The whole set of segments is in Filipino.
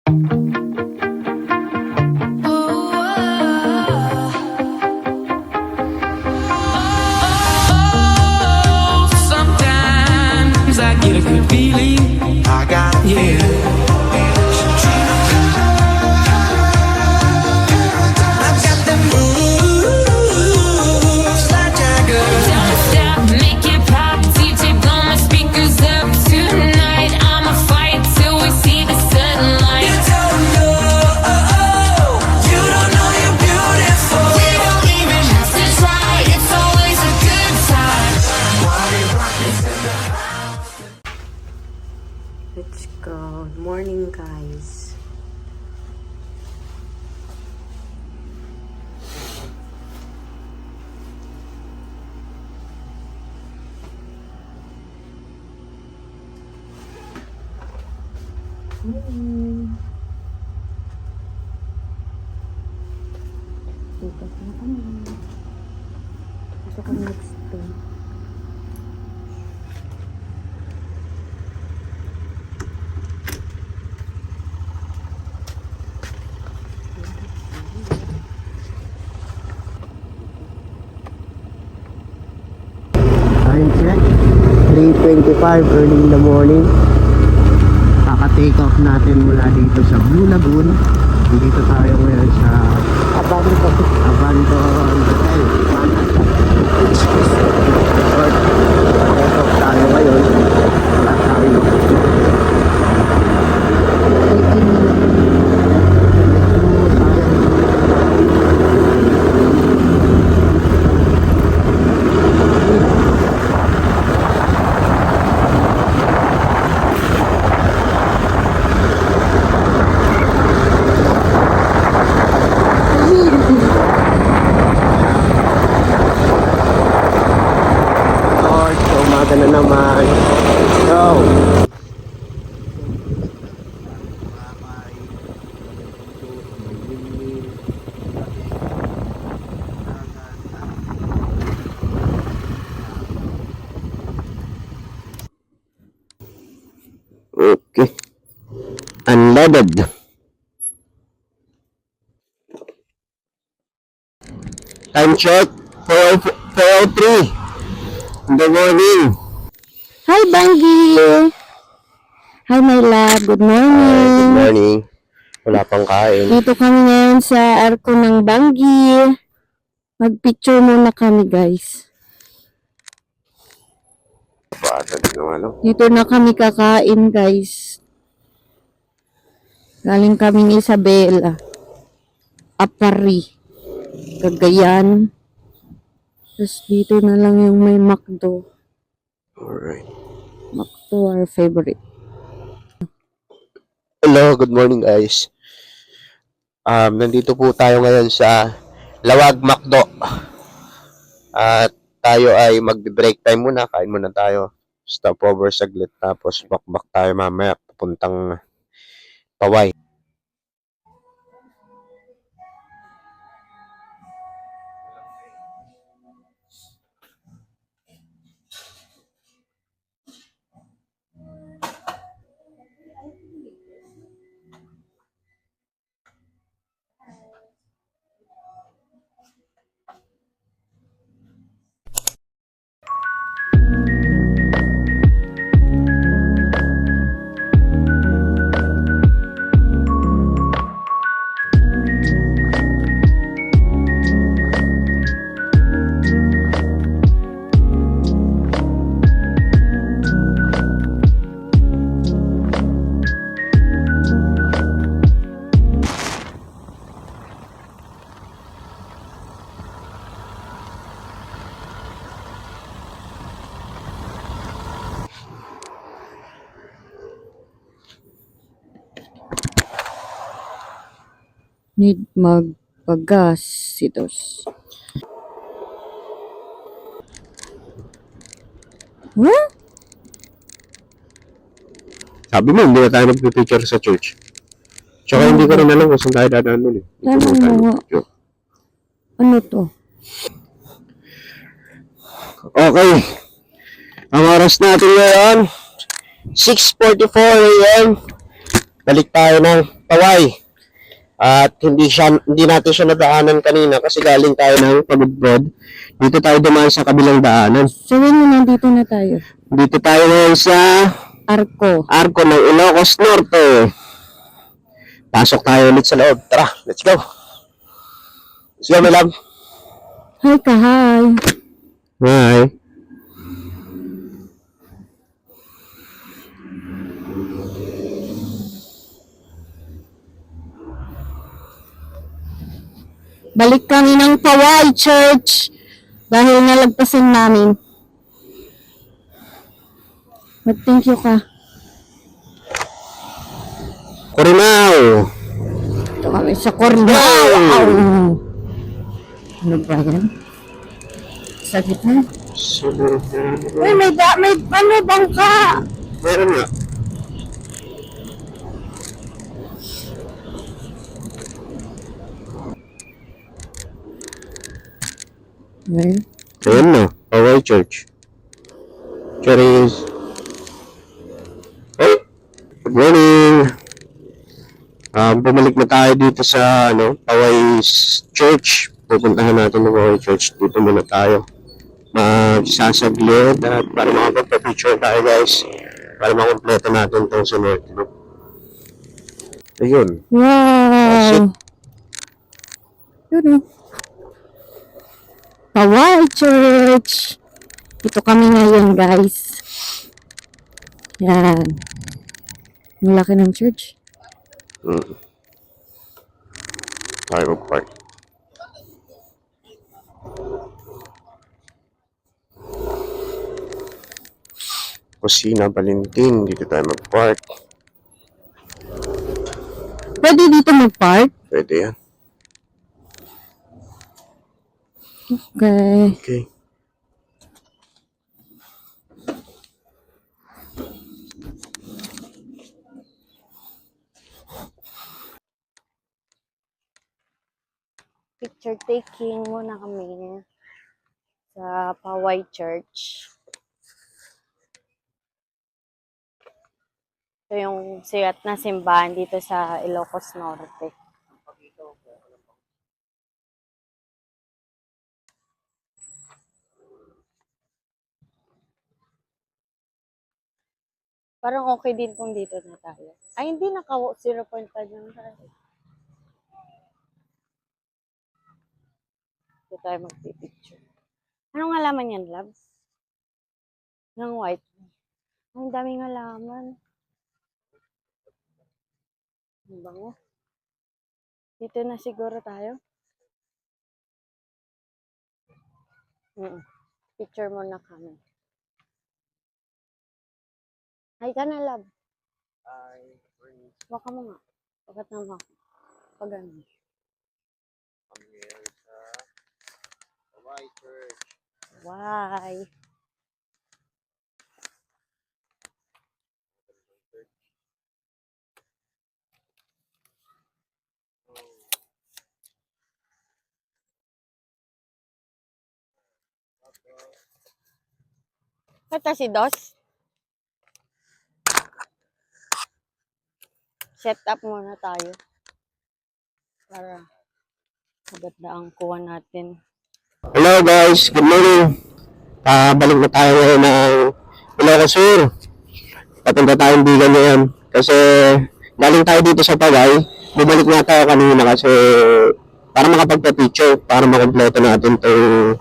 Sometimes I get a good feeling. I got yeah. Let's go. Good morning, guys. Dito na kami. Pasok kami next time. Time check 3:25 early in the morning. Kaka-take off natin mula dito sa Blue Lagoon. Dito tayo ngayon sa Abandon Hotel. Take off tayo ngayon. Wala tayo. Umaga na naman. Go! Okay. Unloaded. Time check 4:03 in the morning. Hi, Banggi! Hi, my love. Good morning. Good morning. Wala pang kain. Dito kami ngayon sa arko ng Banggi. Mag-picture muna kami, guys. Dito na kami kakain, guys. Galing kaming Isabela. Apari. Cagayan. Tapos dito na lang yung may McDo. Alright. McDo, our favorite. Hello, good morning guys. Nandito po tayo ngayon sa Lawag McDo. At tayo ay mag-break time muna. Kain muna tayo. Stopover saglit. Tapos bakbak tayo mamaya papuntang Paway. Need magpagas sitos. Huh? Sabi mo, hindi na tayo mag-picture sa church. Tsaka hindi ko rin alam kung saan tayo dadaan nun eh. Tanong mo nga. Ano to? Okay. Ang oras natin ngayon, 6:44 AM. Balik tayo ng Paway. At hindi natin siya nadaanan kanina kasi galing tayo ng Pagudpod. Dito tayo dumaan sa kabilang daanan. So, yun, nandito na tayo. Dito tayo ngayon sa Arco ng Ilocos Norte. Pasok tayo ulit sa loob. Tara, let's go. Let's go, my love. Hi ka, hi. Hi. Balik kami ng Paway Church dahil nalagpasan namin. Mag-thank you ka. Coronao. Ito kami sa Cornwall. Ano ba yan? Sakit na. Uy, may bangka. Meron nga. Ayan na. Paway Church. Charis. Hey! Good morning! Bumalik na tayo dito sa Paway Church. Pupuntahan natin ng Paway Church. Dito muna tayo. Magsasaglit at para makapagpa-picture tayo, guys. Para makompleto natin itong sa North Loop. Ayun. Wow. Yun. Paway Church. Ito kami ngayon, guys. Yan. Ang laki ng church. Tayo mag-park. Kusina Valentin. Dito tayo mag-park. Pwede dito mag-park? Pwede yan. Okay. Okay. Picture taking muna kami sa Paway Church. Ito yung sikat na simbahan dito sa Ilocos Norte. Parang okay din kung dito na tayo. Ay, hindi, naka 0.5 lang tayo. Dito tayo magpipicture. Anong halaman yan, love? Ng white. Ang daming halaman. Ang bango. Dito na siguro tayo. Picture muna kami. Hi ka na, love. Hi. Baka mo nga. Bakit naman ako? Pag ano. Paway Church. Why? Kata si Dos. Set up muna tayo. Para maganda ang kuha natin. Hello guys, good morning. Balik na tayo ngayon ng Ilocos Sur. Papunta tayong Bigan ngayon. Kasi galing tayo dito sa Paway. Bumalik nga tayo kanina kasi para makapagpa-picture, para makompleto natin itong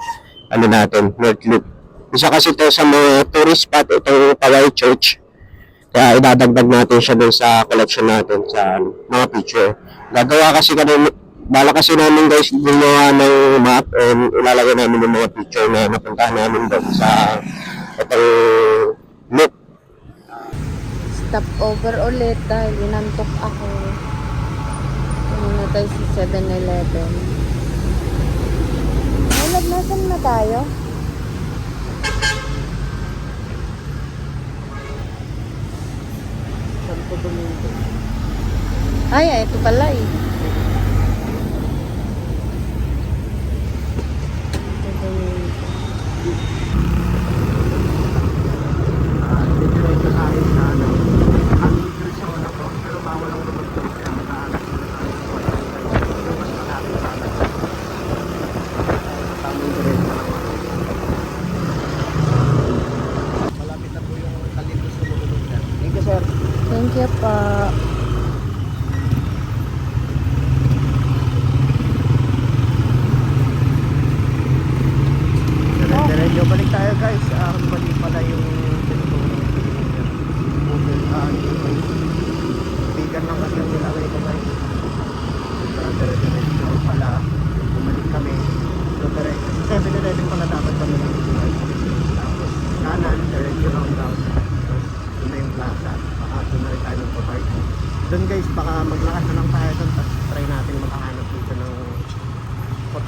natin, North Loop. Isa kasi ito sa mga tourist spot, itong Paway Church. Kaya idadagdag natin siya dun sa collection natin sa mga picture. Gagawa kasi bala kasi namin guys gumawa ng map and ilalagay namin yung mga picture na napuntahan namin doon sa itong loop. Stop over ulit dahil inantok ako. Muna tayo sa 7-Eleven. Ay, nasan na tayo? Ay, ito pala eh.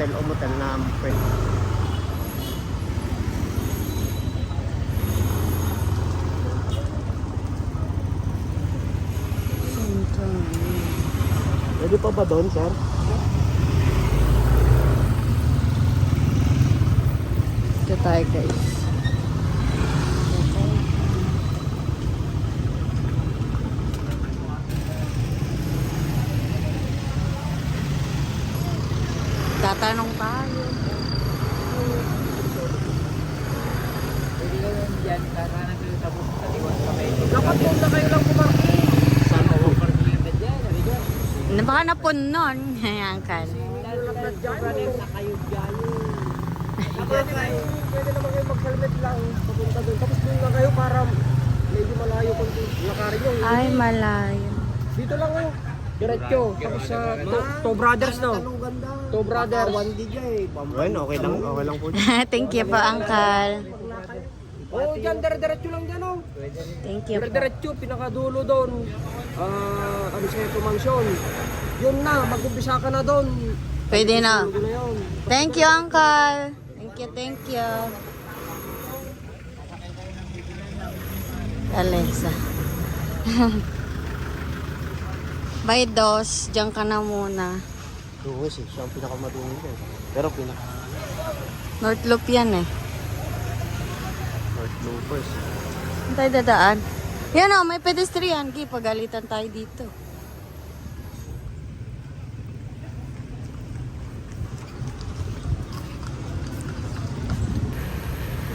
hotel o motel na pwede. Pwede pa ba doon, sir? Ito tayo guys. Tatanong tayo. Pwede ka lang dyan, kakanan kayo tapos kaliwan kami. Dapat doon na kayo lang pumarking. Saan mo ang parking na dyan? Sabi ko. Baka napunon. Ayan kan. Lalakad dyan, brother, na kayo dyan. Dapat kayo, pwede naman kayo mag-helmet lang. Papunta doon. Tapos doon na kayo para medyo malayo kung lakarin nyo. Ay, malayo. Dito lang kayo. Diretso. Tapos sa Two Brothers, no? Two Brothers. One DJ. Bueno, okay lang po. Thank you po, Uncle. Oh, dyan, diretso lang dyan, oh. Thank you po. Diretso, pinakadulo doon. Ano sa ito, mansion. Yun na, mag-umpisa ka na doon. Pwede na. Yun na yun. Thank you, Uncle. Thank you. Alexa. By dos, diyan ka na muna. Oo, siya ang pinakamadumi ko. Pero North Loop yan eh. North Loopers. Saan tayo dadaan? Yan o, may pedestrian. Ki, pagalitan tayo dito.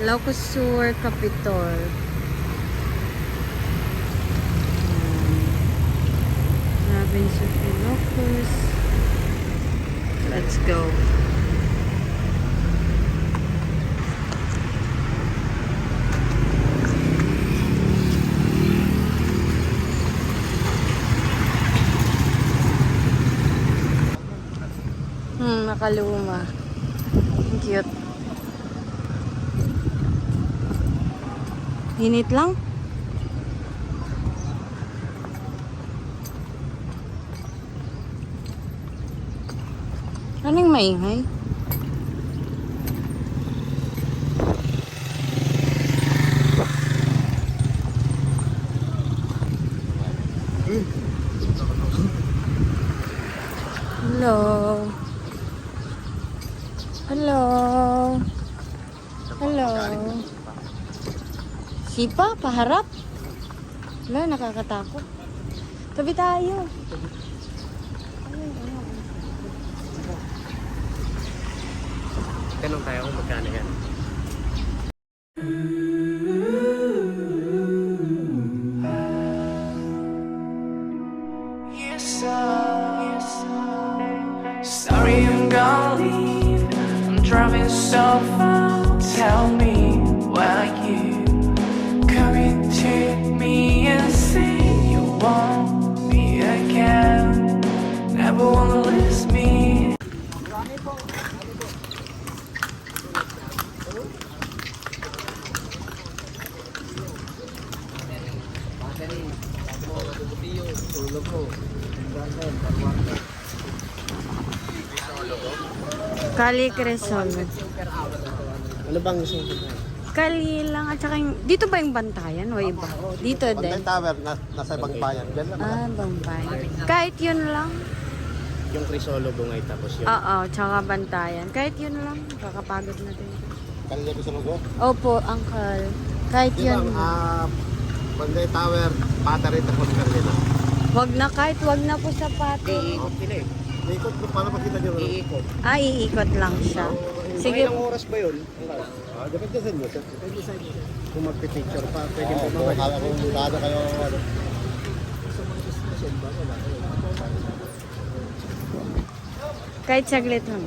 Ilocos Sur, Capitol. Province of Ilocos. Let's go. Nakaluma. Ang cute. Init lang. Anong maingay? Hello. Hello. Hello. Sipa, paharap. Wala, nakakatakot. Tabi tayo. Tanong tayo kung magkano yan. Sorry, I'm gonna leave. I'm driving so far. Tell me why you come to me and say you want me again. Never wanna lose me. Kali Cresol. Ano bang gusto mo? Kali lang at saka yung, dito ba yung bantayan o iba? Dito din. Bantayan Tower, nasa ibang bayan. Diyan lang. Bantayan. Kahit yun lang. Yung Crisolo Bungay tapos yung Oo, tsaka bantayan. Kahit yun lang. Kakapagod na din. Kanila Crisolo. Opo, Uncle. Kahit Di ba, yun. Bantayan Tower, Patarin tapos kanila. Wag na kahit wag na po sa pati. Iikot sila eh. Iikot ko para makita nyo. Iikot. Iikot lang siya. Sige. Ilang oras ba yun? Depende sa inyo. Depende sa inyo. Kung magpipicture pa, pwede mo mamaya. Kala kung mukada kayo. Kahit saglit lang.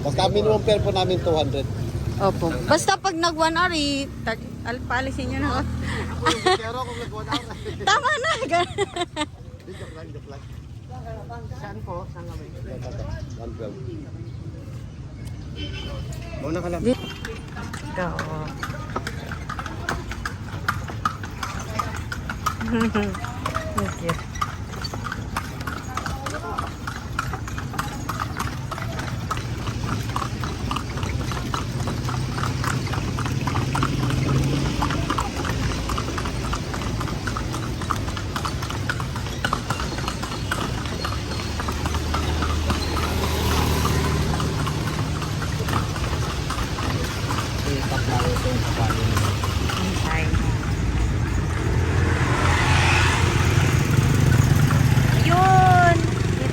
Basta minimum fare po namin 200. Opo. Basta pag nag 1 hour, paalisin nyo na. Pero kung nag-1 hour. Tama na. Joke lang. Saan po? Saan kami? 112. Muna ka lang. Ikaw. Thank you.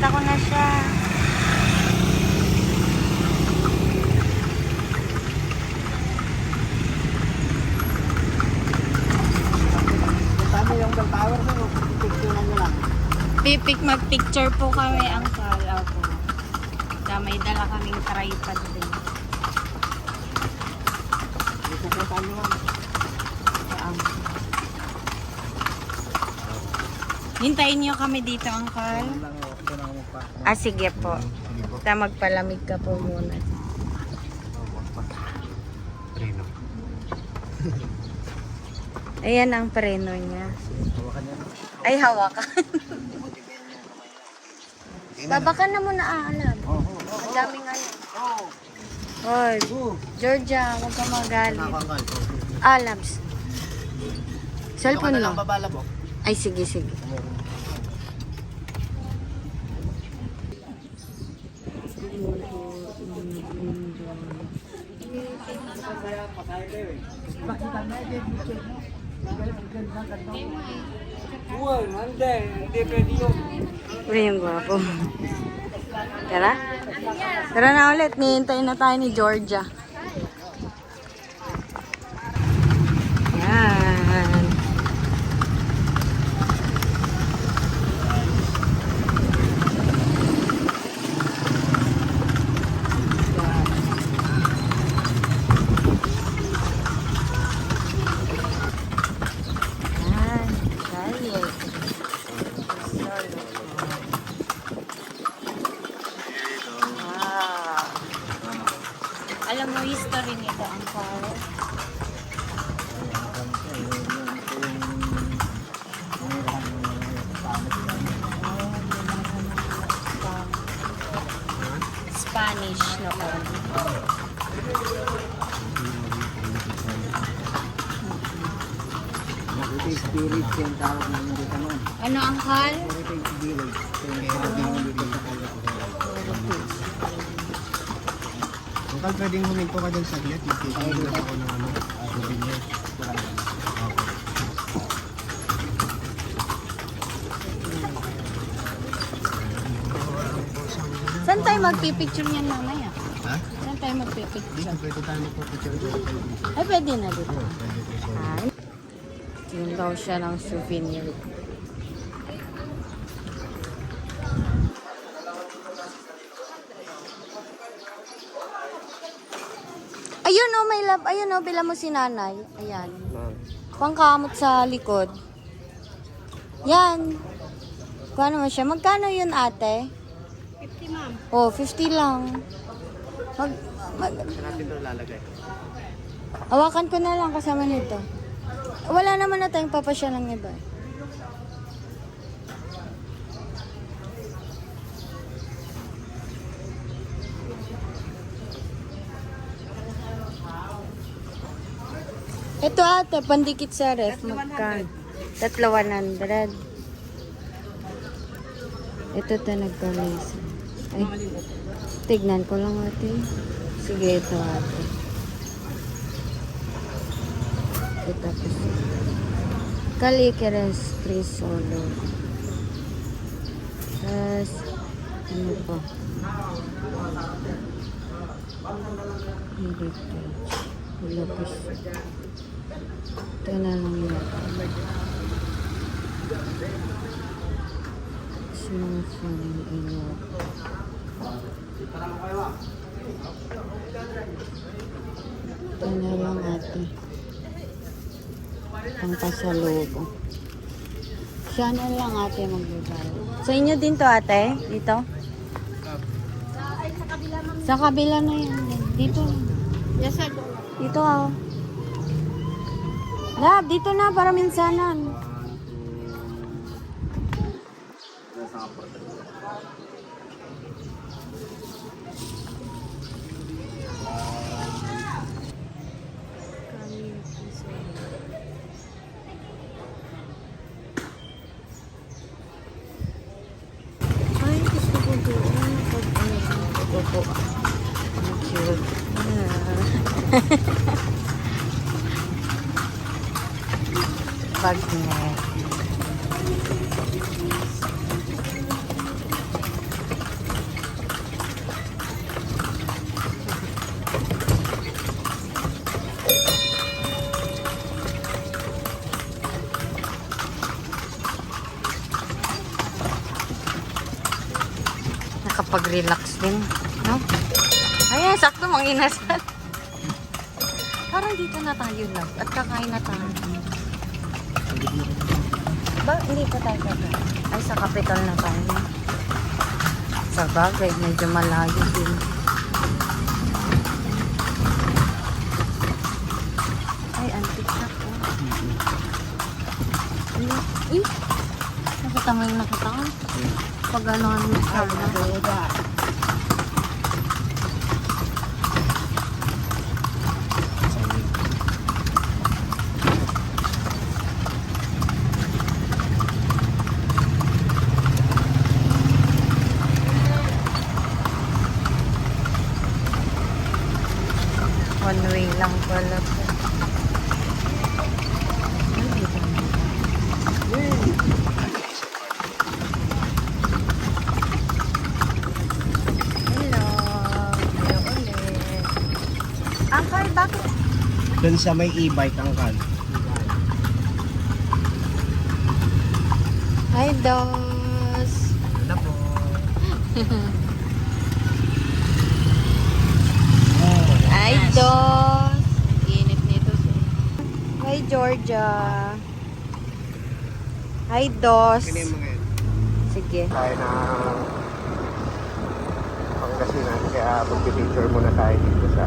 Nakita ko na siya. Tama yung bell tower sa picture mo lang. Magpicture po kami ang kala po. May dala kaming tripod din. Pupuntahan nyo lang. Hintayin niyo kami dito, Uncle. Sige po. Magpalamig ka po muna. Preno. Ayan ang preno niya. Ay, hawakan. Babakan na muna, alam. Ang daming ano. Hoy, Georgia, huwag ka magalit. Alabs. Cellphone lang. Ay, sige, sige. Uy, yung gwapo. Tara. Tara na ulit. Nihintayin na tayo ni Georgia. Yan. Yan. Dali. Wow. Alam mo history nito, ang paro. Spanish na po. Spirit yung tawag namin dito noon. Ano, Uncle? Spirit. Yung tawag namin dito sa Uncle, pwedeng huminto ka dyan saglit. Magkikita ako ng souvenir. Saan tayo magpipicture niyan mamaya? Ha? Saan tayo magpipicture? Dito, pwede tayo magpapicture dito. Ay, pwede na dito. Pwede po siya. Ay. Yun daw siya ng souvenir. Ayun oh, may love. Ayun oh, bila mo si nanay. Ayan. Pangkamot sa likod. Yan. Kung ano mo siya. Magkano yun, ate? 50, ma'am. Oh, 50 lang. Hawakan ko na lang kasama nito. Wala naman na tayong papasya ng iba. Ito ate, pandikit sa ref. Magkano? 100. Ito ta nagka-laser. Ay, tignan ko lang ate. Sige, ito ate. Ito po. Kalikeres 3 solo. Tapos, ano pa? Hindi po. Lupis. Ito na lang yun. Mga foreign ilo. Ito na lang ate. Pangpasalubo. Siya na lang ate magbibay. Sa inyo din to ate? Dito? Sa kabila na yan. Dito. Dito ah. Lab, dito na para minsanan. Ay, gusto ko doon. Ito po. Ang cute. Bagnet. nakakapag-relax din. No? Ayan, sakto mga inasal. Parang dito na tayo lang. At kakain na tayo. Ba, hindi pa tayo kakain. Ay, sa capital na tayo. Sa bagay, medyo malayo din. Ay, antique shop po. Uy! Nakita mo yung nakita ko? Pag ano ang sana. One way lang pala po. Hello. Hello ulit. Uncle, bakit? Doon sa may e-bike ang kan. Hi, Dos. Wala po. Hi, Dos. Init nito. Hi, Georgia. Hi, Dos. Kaya yung mga yan. Sige. Tayo na Pangasinan, kaya mag-picture muna tayo dito sa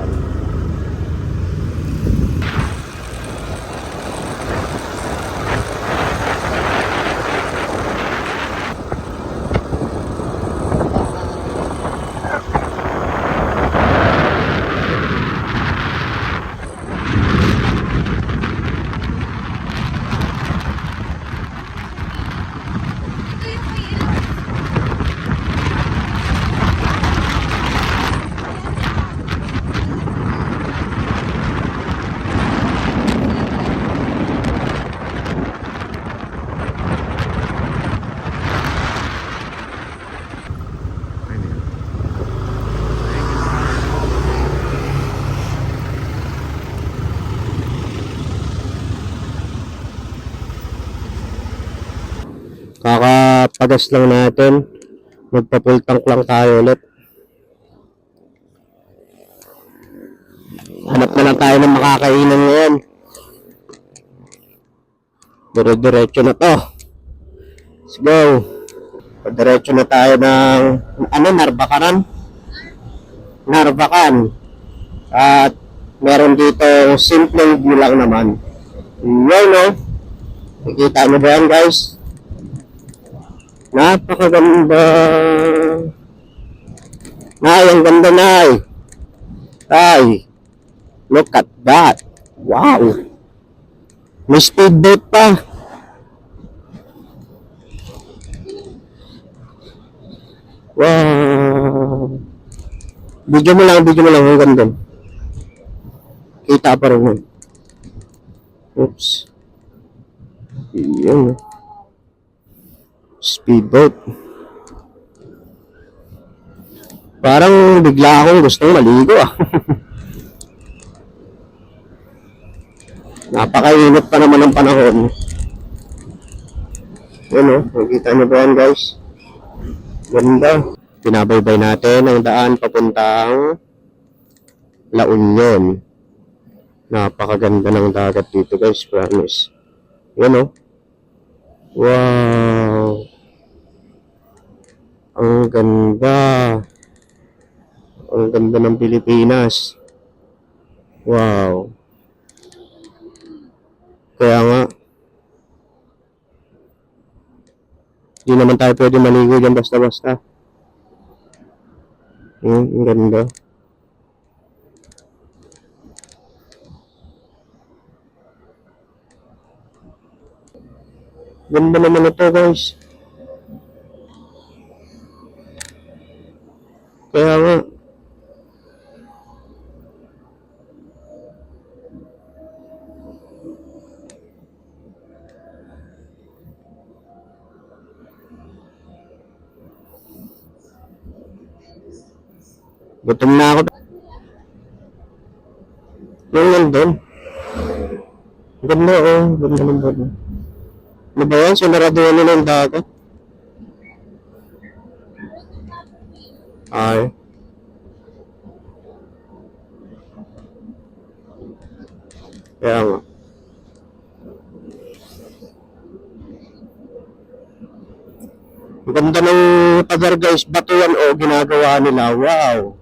kakapagas lang natin. Magpa-full tank lang tayo ulit. Hanap na lang tayo ng makakainan ngayon. Dire-diretso na to. Let's go. Diretso na tayo ng Narvacanan. Narvacan. At meron dito simpleng view lang naman. Yun, no? Nakikita nyo ba yan, guys? Napakaganda. Nay, ang ganda, Nay. Ay, look at that. Wow. May speedboat pa. Wow. Video mo lang. Ang ganda. Kita pa rin yun. Oops. Yun. Speedboat. Parang bigla akong gustong maligo ah. Napakainit pa naman ng panahon. Yun o, nakikita nyo ba yan, guys? Ganda. Pinabaybay natin ang daan papuntang La Union. Napakaganda ng dagat dito, guys, promise. Yun o. Wow. Ang ganda. Ang ganda ng Pilipinas. Wow. Kaya nga, hindi naman tayo pwede maligo dyan basta-basta. Ang ganda. Ganda naman ito, guys. Kaya nga, gutom na ako. Yung nandun. Ganda, oh. Ganda ng bado. Ano ba yan? Sinaraduhan nila yung dagat. Ay. Kaya nga. Ang ganda ng pader guys, bato yan o ginagawa nila. Wow!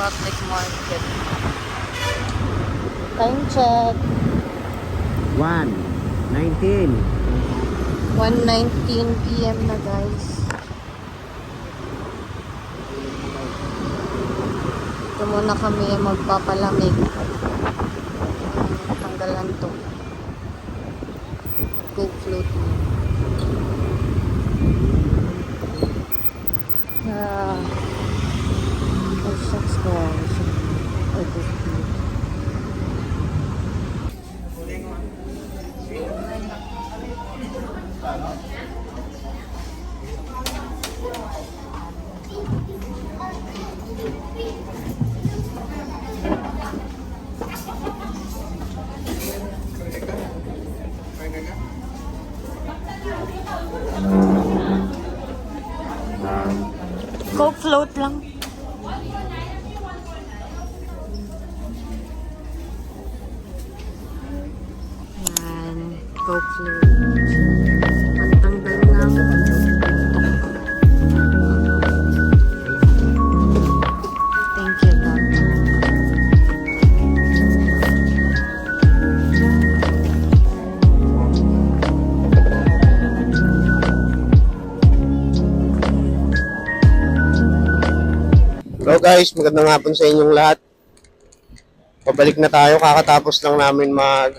Public market. Time check. 1:19. 1:19 PM na guys. Ito muna kami magpapalamig. Tanggalan to. Coke float. Oh, shucks guys. Oh, Coke float. Coke float lang. Yan. Coke float. Pantanggal ng thank you, Doctor. Hello guys, magandang hapon sa inyong lahat. Pabalik na tayo, kakatapos lang namin mag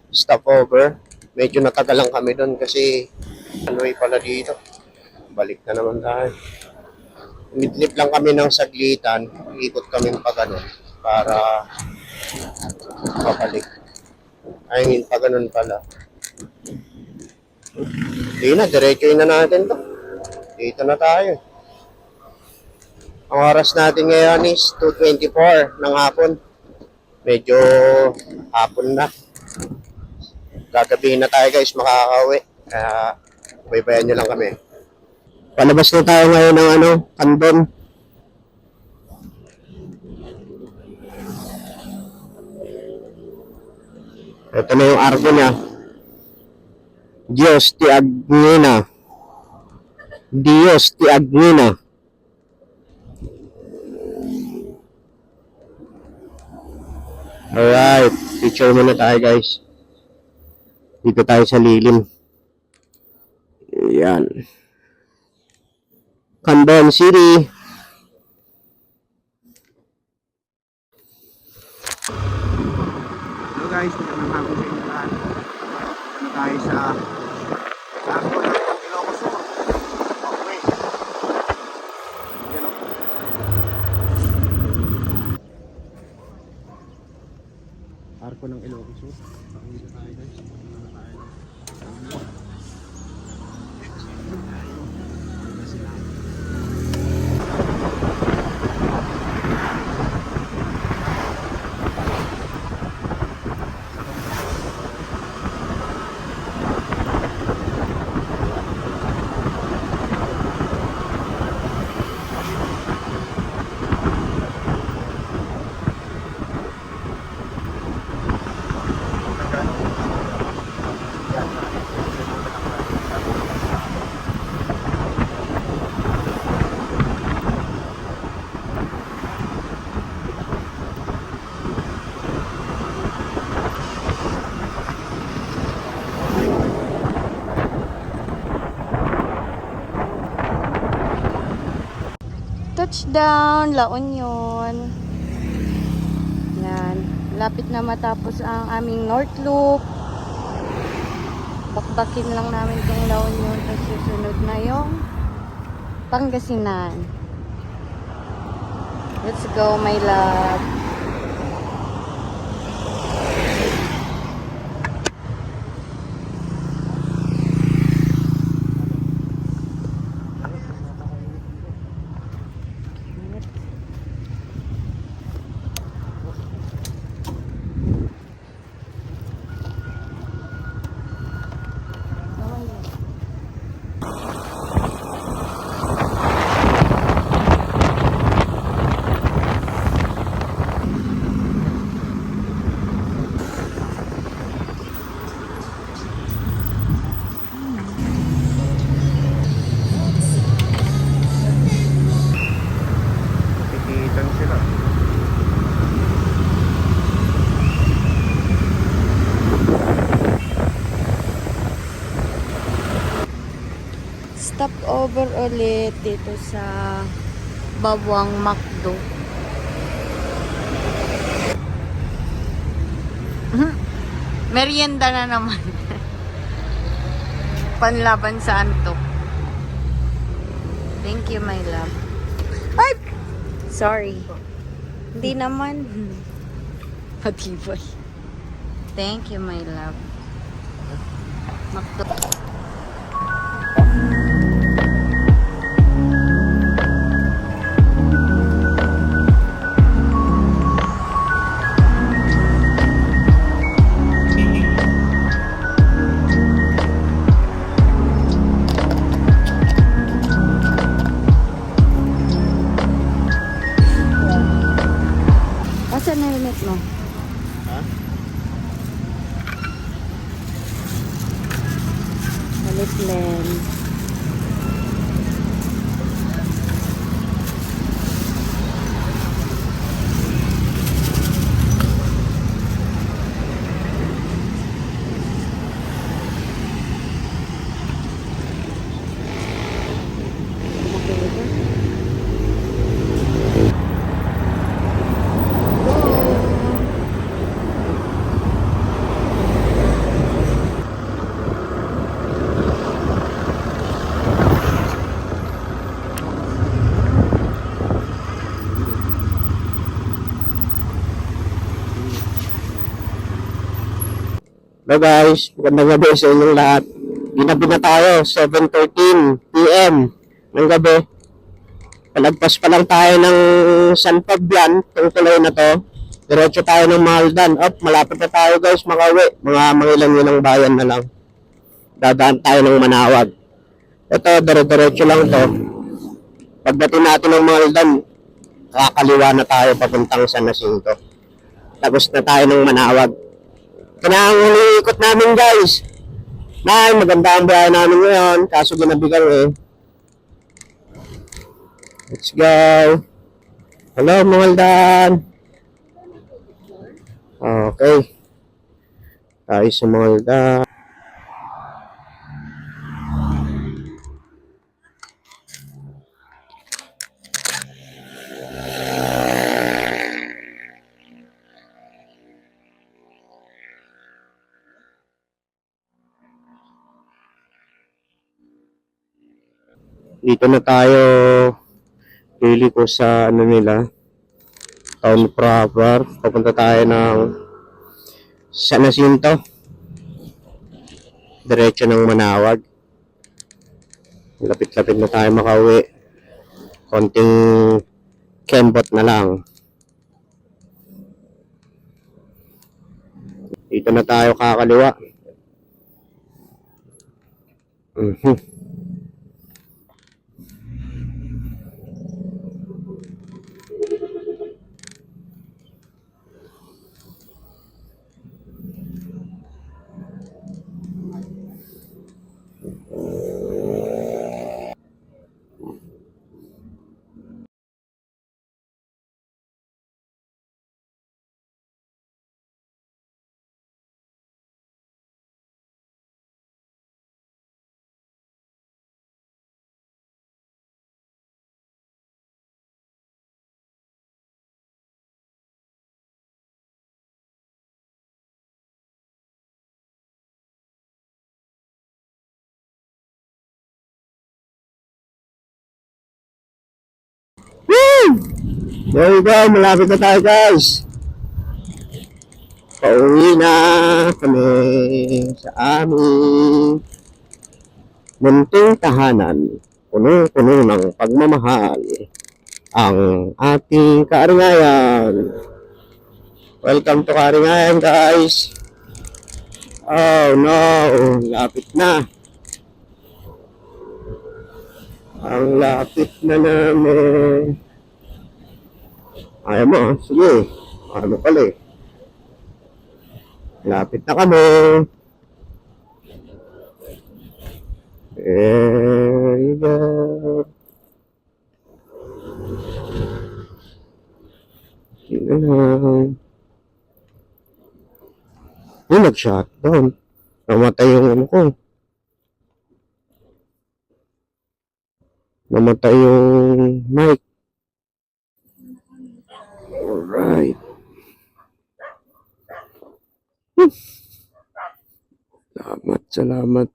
stopover. Medyo natagal lang kami doon kasi ano'y pala dito. Balik na naman tayo. Midlip lang kami ng saglitan, ikot kami pa ganun para pabalik. Ay, pa ganun pala. Hindi na, diretso na natin to. Dito na tayo. Ang oras natin ngayon is 2:24 ng hapon. Medyo hapon na. Gagabihin na tayo guys, makakauwi. Kaya baybayan nyo lang kami. Palabas na tayo ngayon ng Kandon. Ito na yung arko niya. Diyos ti Agnina. Diyos ti Agnina. Alright, picture muna tayo guys. Dito tayo sa lilim. Ayan. Kandon City. Hello guys, magandang hapon sa inyo lahat. Ano tayo sa Arco ng Ilocos Sur. Okay. Yan o. Arco ng Ilocos Sur. Pakita tayo guys. Ano tayo? Touchdown, La Union. Lapit na matapos ang aming North Loop. Bakbakin lang namin itong La Union. Tapos susunod na yung Pangasinan. Let's go, my love. Nakikitan sila. Stop over ulit dito sa Bawang Macdo. Merienda na naman. Panlaban sa antok. Thank you, my love. Ay! Sorry. Hindi naman. Patibay. Thank you, my love. Macdo. Asan na helmet mo? Ha? Helmet lens. Hello guys, magandang gabi sa inyong lahat. Ginabi na tayo, 7:13 PM ng gabi. Palagpas pa lang tayo ng San Fabian, itong tuloy na to. Diretso tayo ng Maldan. Malapit na tayo guys, makauwi. Mga mangilang-ilang bayan na lang. Dadaan tayo ng Manawag. Ito, dire-diretso lang to. Pagdating natin ng Maldan, kakaliwa na tayo papuntang San Jacinto. Tapos na tayo ng Manawag. Kinahang ikot namin guys. Nay, maganda ang biyahe namin ngayon. Kaso ginabi kami. Let's go. Hello, Maldan. Okay. Tayo sa Maldan. Dito na tayo pili ko sa ano nila town proper. Papunta tayo ng San Jacinto, diretso ng Manawag. Lapit-lapit na tayo makauwi, konting kembot na lang. Dito na tayo kakaliwa. There we go, malapit na tayo guys. Pauwi na kami sa aming munting tahanan. Puno-puno ng pagmamahal. Ang ating Karingayan. Welcome to Karingayan guys. Oh no, lapit na. Ang lapit na namin. Ayaw mo, sige. Ano pala eh. Lapit na kami. There you go. Sino lang. Nag-shutdown. Namatay yung ano ko. Namatay yung mic. Alright. Salamat, salamat.